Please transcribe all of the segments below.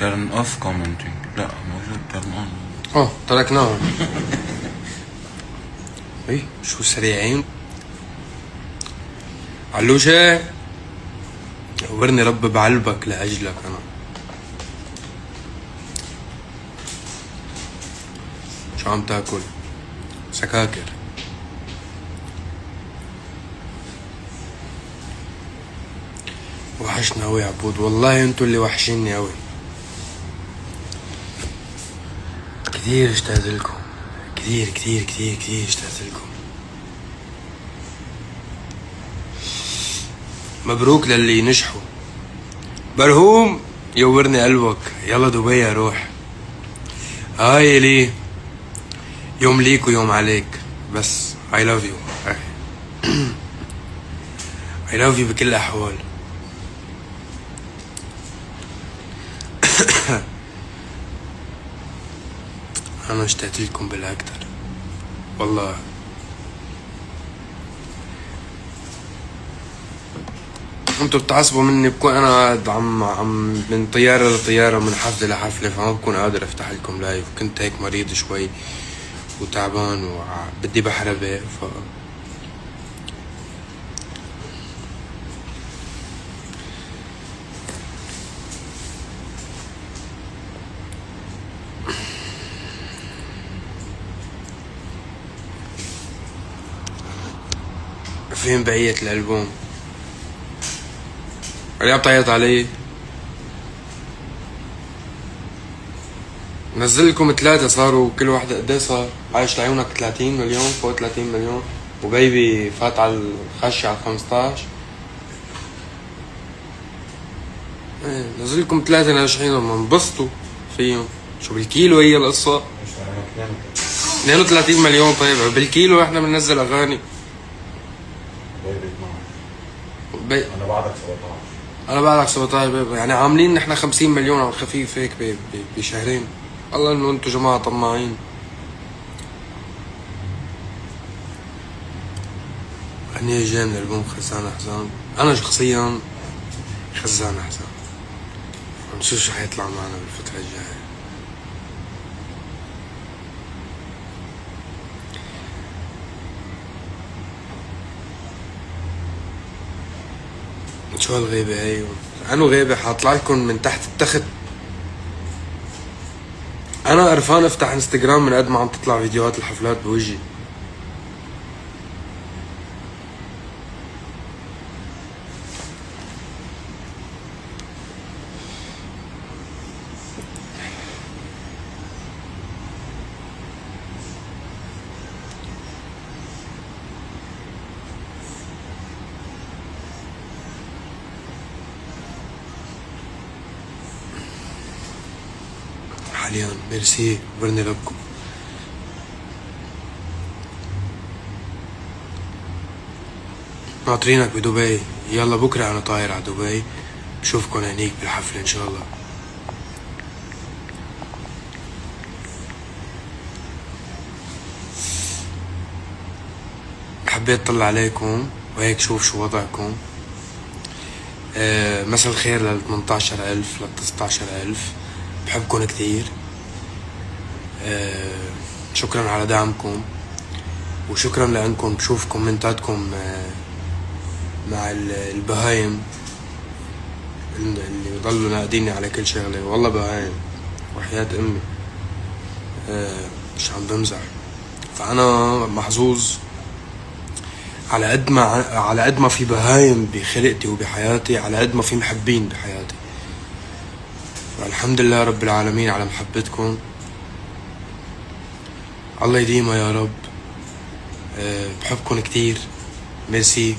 turn off commenting. لا موجود turn on. تركناهم. ايه شو سريعين. علوشة ورني رب بعلبك لأجلك أنا. شو عم تاكل؟ سكاكر. وحشنا أوي يا عبود، والله انتو اللي وحشيني أوي. كتير اشتقت لكم، كتير كتير كتير كتير اشتقت لكم. مبروك للي نجحوا. برهوم يورني قلبك، يلا دبي اروح. هاي لي يوم ليك ويوم عليك، بس I love you. I love you بكل الأحوال. أنا اشتقت لكم بالأكتر والله. انتوا بتعصبوا مني، بكون انا قاعد عم من طياره لطياره، من حفله لحفله، فما بكون قادر افتح لكم لايف. كنت هيك مريض شوي وتعبان وبدي بحربه فين بقية الألبوم؟ اللي عم تعيط علي نزل لكم 3 صاروا، كل واحدة قد ايه صار؟ عايش لعيونك 30 مليون، فوق 30 مليون، وبيبي فات على الخش على 15. ايه نزل لكم 3 ناجحين انبسطوا فيهم. شو بالكيلو هي القصة؟ 32 مليون. طيب بالكيلو احنا بننزل اغاني. انا بعدك 17. انا بعدك 17 يعني عاملين نحن 50 مليون على الخفيف هيك بشهرين. الله انه انتو جماعة طماعين. غنية جاي من البوم خزان حزان. انا شخصيا خزان حزان. نشوف شو حيطلع معنا بالفترة الجاية. شو هالغيبة هي؟ أنا غيبة حاطلع لكم من تحت التخت. أنا قرفان أفتح انستغرام من قد ما عم تطلع فيديوهات الحفلات بوجهي. حاليا ميرسي ورني ربكم. ناطرينك بدبي. يلا بكره انا طاير على دبي، بشوفكن هنيك بالحفله ان شاء الله. حبيت اطلع عليكم وهيك شوف شو وضعكم. مساء الخير لل 18,000 لل 19,000. بحبكن كتير. شكرا على دعمكم، وشكرا لانكم بشوف كومنتاتكم مع البهايم اللي بضلوا ناقديني على كل شغله. والله بهايم وحياة امي، مش عم بمزح. فانا محظوظ على قد ما في بهايم بخلقتي وبحياتي، على قد ما في محبين بحياتي. فالحمد لله رب العالمين على محبتكم. الله يديمها يا رب. بحبكم كتير. ميرسي.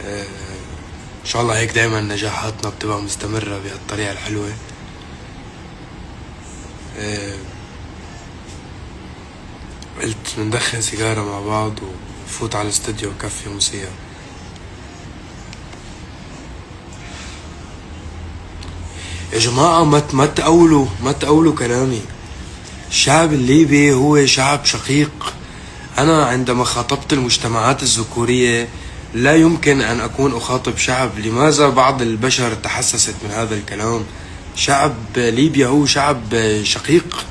ان شاء الله هيك دايما نجاحاتنا بتبقى مستمرة بهالطريقة الحلوة. قلت ندخن سيجارة مع بعض ونفوت على الاستوديو وكفي موسيقى. يا جماعة ما تقولوا كلامي. الشعب الليبي هو شعب شقيق. أنا عندما خاطبت المجتمعات الذكورية لا يمكن أن أكون أخاطب شعب. لماذا بعض البشر تحسست من هذا الكلام؟ شعب ليبيا هو شعب شقيق.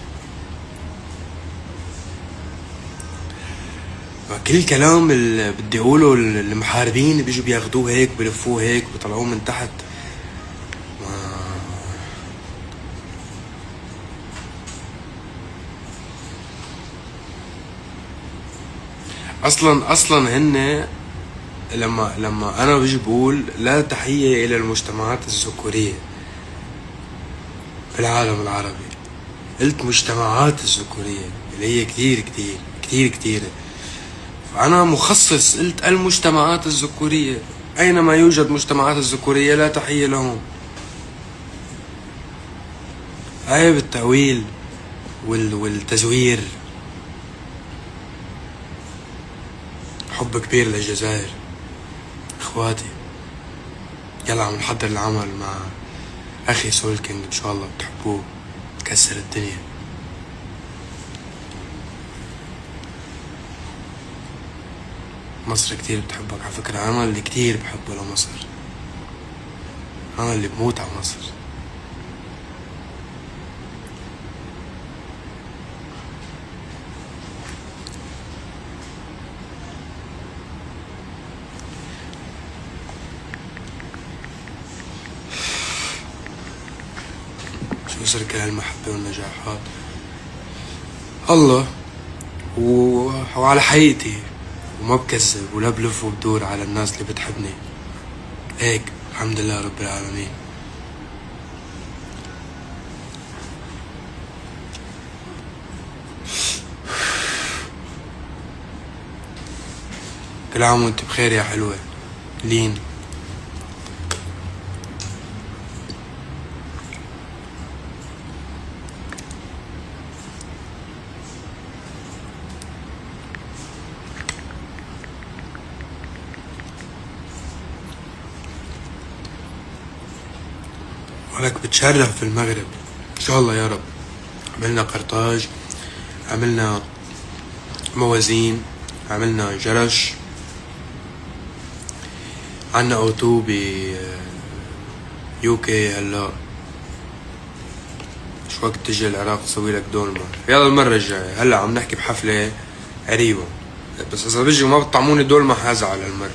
كل كلام اللي بدي اقوله المحاربين بيجوا بياخدوه هيك بلفوه هيك بيطلعوه من تحت. اصلا هن لما انا بيجي بقول لا تحية الى المجتمعات الذكورية في العالم العربي، قلت مجتمعات الذكورية اللي هي كتير كتير كتير كتيرة. أنا مخصص قلت المجتمعات الذكورية، أينما يوجد مجتمعات الذكورية لا تحية لهم. عيب التأويل والتزوير. حب كبير للجزائر اخواتي. يلا عم نحضر العمل مع اخي سول كينج، ان شاء الله بتحبوه كسر الدنيا. مصر كتير بتحبك على فكرة، انا اللي كتير بحبه لمصر، انا اللي بموت على مصر. شو سر كل هالمحبة والنجاحات؟ الله وعلى حقيقتي، وما بكذب ولا بلف وبدور على الناس اللي بتحبني هيك. الحمد لله رب العالمين. كل عام وانت بخير يا حلوة لين. ولك بتشرف في المغرب ان شاء الله يا رب. عملنا قرطاج، عملنا موازين، عملنا جرش، عنا اوتو ب يوكي. هلا شو وقت تجي العراق تسوي لك دولمة؟ يلا المرة الجاية. هلا عم نحكي بحفلة قريبة، بس اذا بيجي وما بتطعموني دولمة حازعل هالمرة.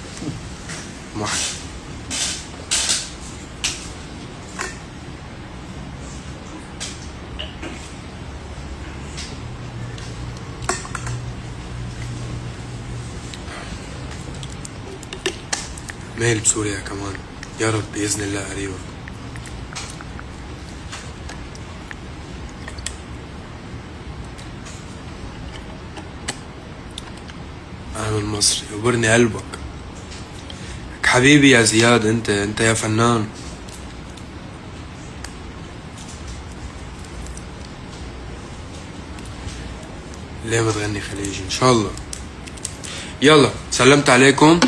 ميل بسوريا كمان يا رب بإذن الله قريبا. أنا من مصر، يقبرني قلبك حبيبي يا زياد. انت يا فنان. ليه ما تغني خليجي ان شاء الله. يلا سلمت عليكم،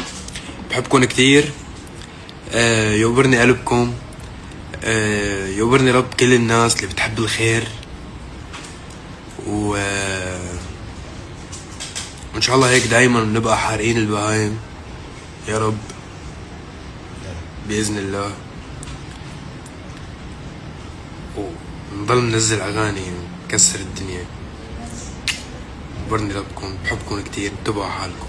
بحبكم كتير. يقبرني قلبكم، يقبرني رب كل الناس اللي بتحب الخير، وان شاء الله هيك دايما نبقى حارقين البهايم يا رب بإذن الله، ونضل ننزل اغاني ونكسر الدنيا. يقبرني ربكم، بحبكم كتير، انتبهوا على حالكم.